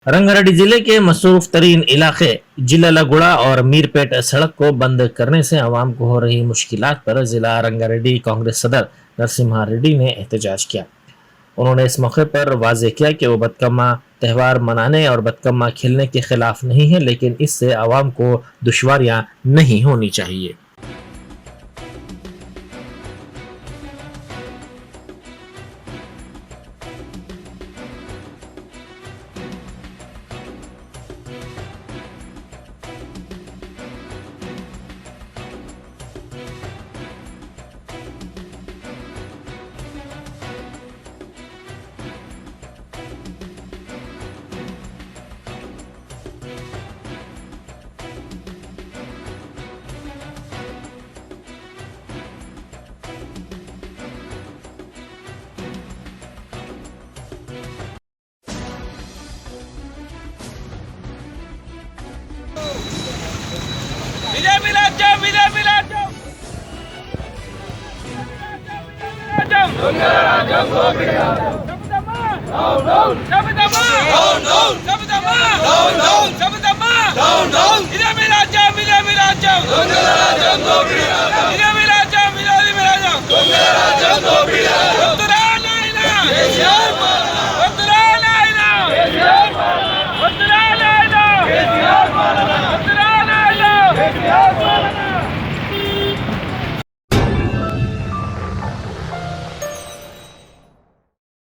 रंगारेड्डी जिले के मसरूफ तरीन इलाके जिलालगुड़ा और मीरपेट सड़क को बंद करने से आवाम को हो रही मुश्किलात पर जिला रंगारेड्डी कांग्रेस सदर नरसिम्हा रेड्डी ने एहतजाज किया। उन्होंने इस मौके पर वाजे किया कि वो बतकम्मा त्यौहार मनाने और बतकम्मा खेलने के खिलाफ नहीं है, लेकिन इससे आवाम को दुश्वारियां नहीं होनी चाहिए। विजय मिलाचो विजय मिलाचो